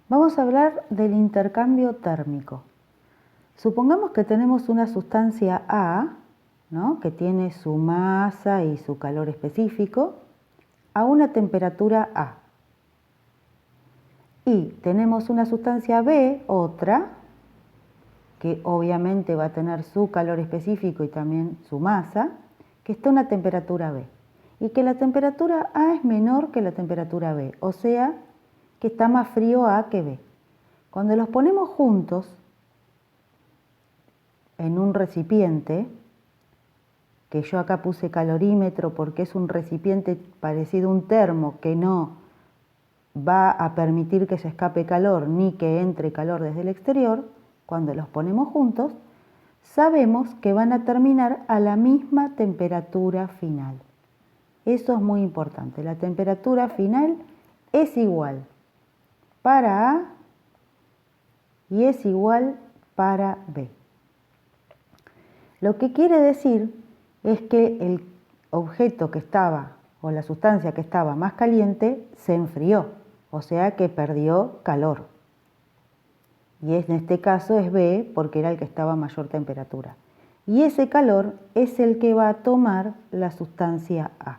Vamos a hablar del intercambio térmico. Supongamos que tenemos una sustancia A, ¿no?, que tiene su masa y su calor específico a una temperatura A. Y tenemos una sustancia B, otra, que obviamente va a tener su calor específico y también su masa, que está a una temperatura B. Y que la temperatura A es menor que la temperatura B, o sea, que está más frío A que B. Cuando los ponemos juntos en un recipiente, que yo acá puse calorímetro porque es un recipiente parecido a un termo que no va a permitir que se escape calor ni que entre calor desde el exterior, cuando los ponemos juntos, sabemos que van a terminar a la misma temperatura final. Eso es muy importante. La temperatura final es igual para A y es igual para B. Lo que quiere decir es que el objeto que estaba, o la sustancia que estaba más caliente, se enfrió, o sea que perdió calor. Y en este caso es B porque era el que estaba a mayor temperatura. Y ese calor es el que va a tomar la sustancia A.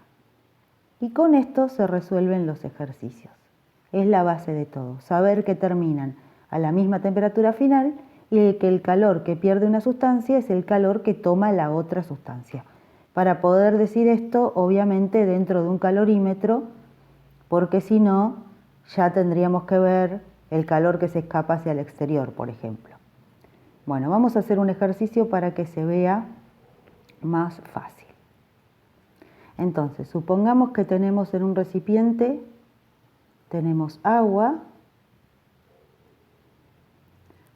Y con esto se resuelven los ejercicios. Es la base de todo, saber que terminan a la misma temperatura final y que el calor que pierde una sustancia es el calor que toma la otra sustancia. Para poder decir esto, obviamente dentro de un calorímetro, porque si no, ya tendríamos que ver el calor que se escapa hacia el exterior, por ejemplo. Bueno, vamos a hacer un ejercicio para que se vea más fácil. Entonces, supongamos que tenemos en un recipiente, tenemos agua.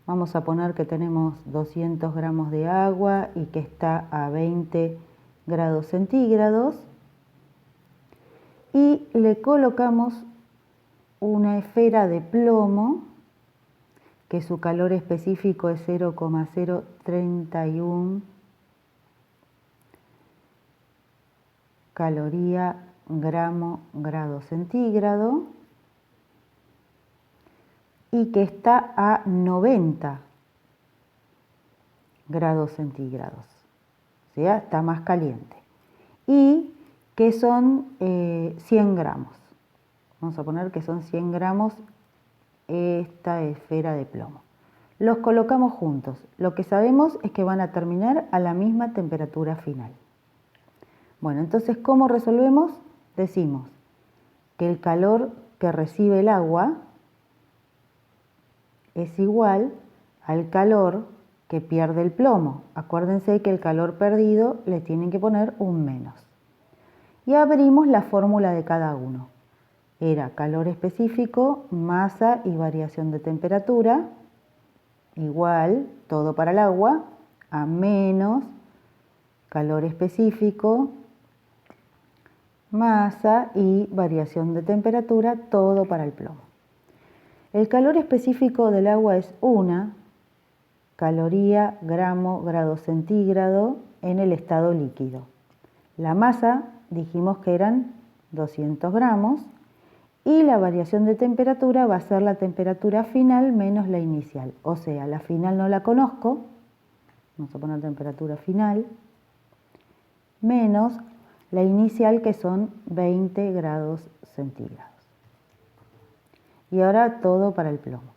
Vamos a poner que tenemos 200 gramos de agua y que está a 20 grados centígrados. Y le colocamos una esfera de plomo, que su calor específico es 0,031 caloría grado centígrado, y que está a 90 grados centígrados, o sea, está más caliente, y que son 100 gramos. Vamos a poner que son 100 gramos esta esfera de plomo. Los colocamos juntos. Lo que sabemos es que van a terminar a la misma temperatura final. Bueno, entonces, ¿cómo resolvemos? Decimos que el calor que recibe el agua es igual al calor que pierde el plomo. Acuérdense que el calor perdido le tienen que poner un menos. Y abrimos la fórmula de cada uno. Era calor específico, masa y variación de temperatura, igual, todo para el agua, a menos calor específico, masa y variación de temperatura, todo para el plomo. El calor específico del agua es 1 caloría grado centígrado en el estado líquido. La masa dijimos que eran 200 gramos y la variación de temperatura va a ser la temperatura final menos la inicial. O sea, la final no la conozco, vamos a poner temperatura final, menos la inicial que son 20 grados centígrados. Y ahora todo para el plomo.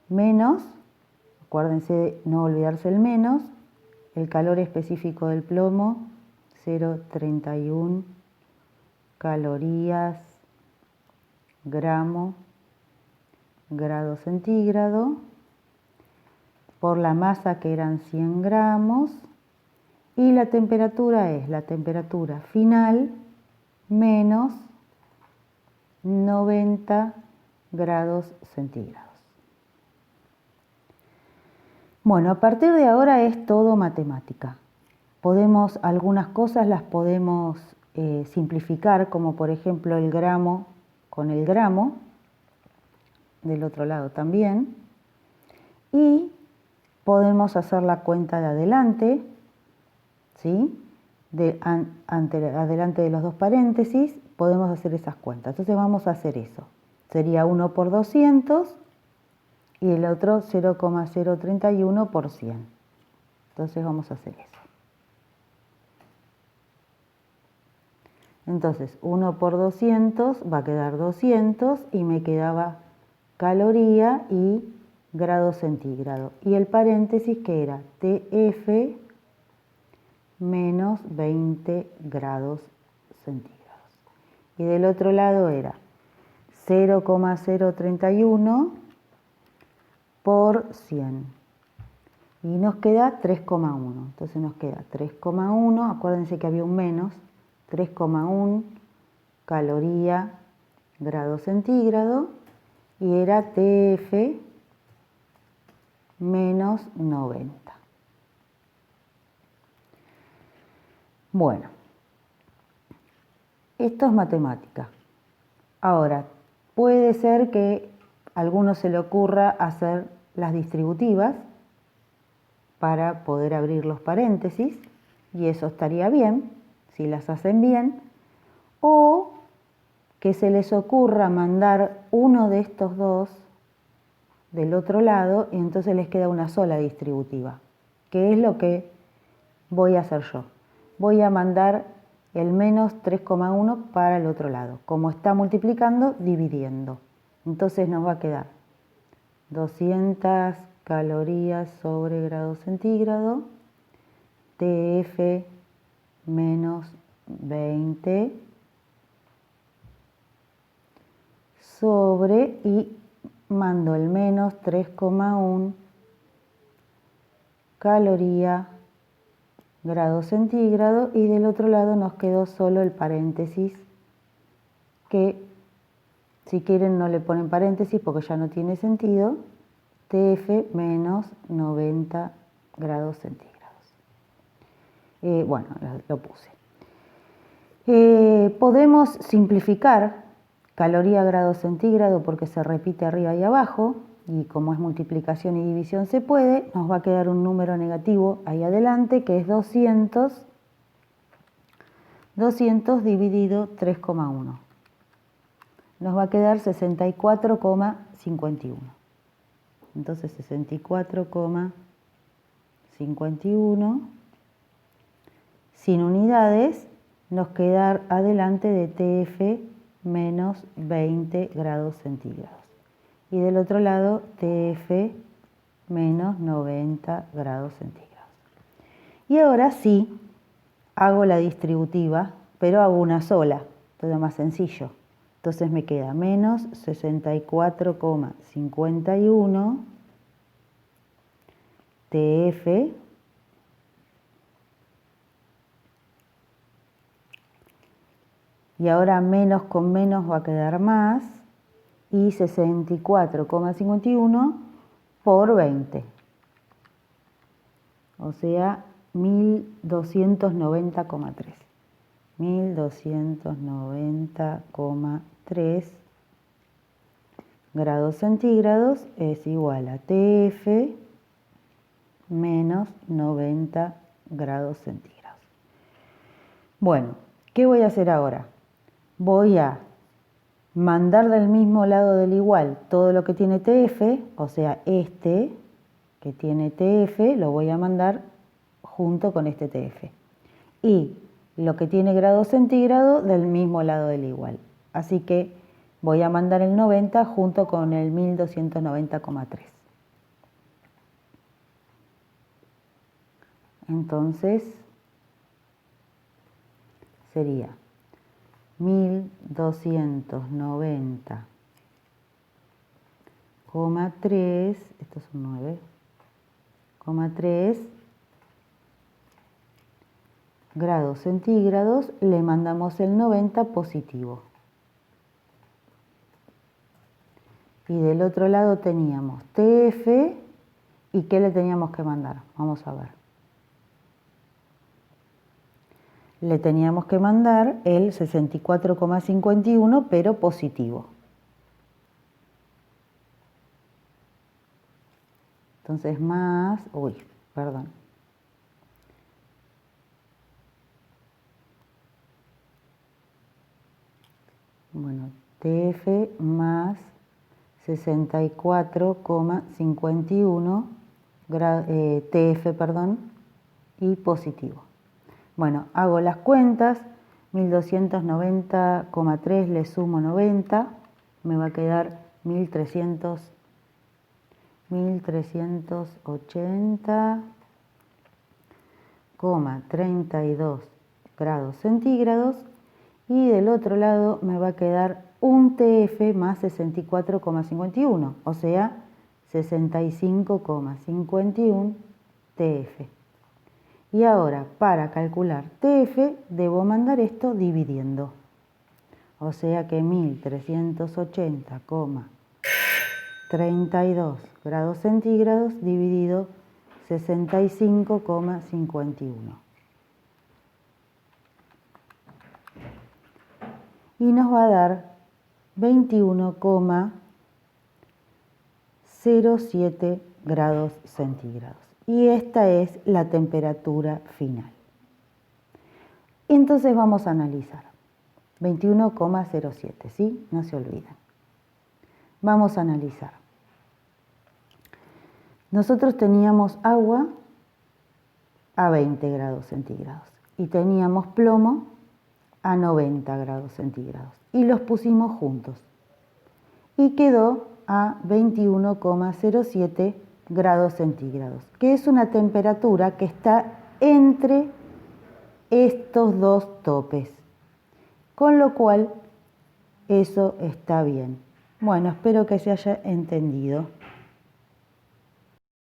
Menos, acuérdense de no olvidarse el menos, el calor específico del plomo, 0,31 calorías grado centígrado, por la masa que eran 100 gramos, y la temperatura es la temperatura final menos 90 grados centígrados. Bueno, a partir de ahora es todo matemática. Algunas cosas las podemos simplificar, como por ejemplo el gramo con el gramo, del otro lado también, y podemos hacer la cuenta de adelante, ¿sí? Adelante de los dos paréntesis, podemos hacer esas cuentas. Entonces vamos a hacer eso. Sería 1 por 200 y el otro 0,031 por 100. Entonces vamos a hacer eso. Entonces 1 por 200 va a quedar 200 y me quedaba caloría y grado centígrado. Y el paréntesis que era TF menos 20 grados centígrados. Y del otro lado era 0,031 por 100. Y nos queda 3,1. Entonces nos queda 3,1. Acuérdense que había un menos. 3,1 caloría grado centígrado. Y era TF menos 90. Bueno, esto es matemática. Ahora, puede ser que a alguno se le ocurra hacer las distributivas para poder abrir los paréntesis, y eso estaría bien, si las hacen bien, o que se les ocurra mandar uno de estos dos del otro lado y entonces les queda una sola distributiva, que es lo que voy a hacer yo. Voy a mandar el menos 3,1 para el otro lado. Como está multiplicando, dividiendo. Entonces nos va a quedar 200 calorías sobre grado centígrado, TF menos 20 sobre, y mando el menos 3,1 caloría grado centígrado, y del otro lado nos quedó solo el paréntesis, que si quieren no le ponen paréntesis porque ya no tiene sentido, TF menos 90 grados centígrados. Bueno, lo puse. Podemos simplificar caloría grado centígrado porque se repite arriba y abajo, y como es multiplicación y división se puede, nos va a quedar un número negativo ahí adelante que es 200 dividido 3,1. Nos va a quedar 64,51. Entonces 64,51 sin unidades nos queda adelante de TF menos 20 grados centígrados. Y del otro lado TF menos 90 grados centígrados. Y ahora sí, hago la distributiva, pero hago una sola, todo más sencillo. Entonces me queda menos 64,51 TF y ahora menos con menos va a quedar más, y 64,51 por 20, o sea 1290,3. 1290,3 grados centígrados es igual a TF menos 90 grados centígrados. Bueno, ¿qué voy a hacer ahora? Voy a mandar del mismo lado del igual todo lo que tiene TF, o sea, este que tiene TF lo voy a mandar junto con este TF. Y lo que tiene grado centígrado del mismo lado del igual. Así que voy a mandar el 90 junto con el 1290,3. Entonces sería 1290,3, esto es un 9,3 grados centígrados, le mandamos el 90 positivo. Y del otro lado teníamos TF, ¿y qué le teníamos que mandar? Vamos a ver. Le teníamos que mandar el 64,51, pero positivo. Entonces más, perdón. Bueno, TF más 64,51 TF, perdón, y positivo. Bueno, hago las cuentas, 1290,3 le sumo 90, me va a quedar 1380,32 grados centígrados, y del otro lado me va a quedar un TF más 64,51, o sea, 65,51 TF. Y ahora, para calcular TF, debo mandar esto dividiendo. O sea que 1380,32 grados centígrados dividido 65,51. Y nos va a dar 21,07 grados centígrados. Y esta es la temperatura final. Entonces vamos a analizar. 21,07, ¿sí? No se olviden. Vamos a analizar. Nosotros teníamos agua a 20 grados centígrados y teníamos plomo a 90 grados centígrados y los pusimos juntos y quedó a 21,07 grados centígrados, que es una temperatura que está entre estos dos topes, con lo cual eso está bien. Bueno, espero que se haya entendido.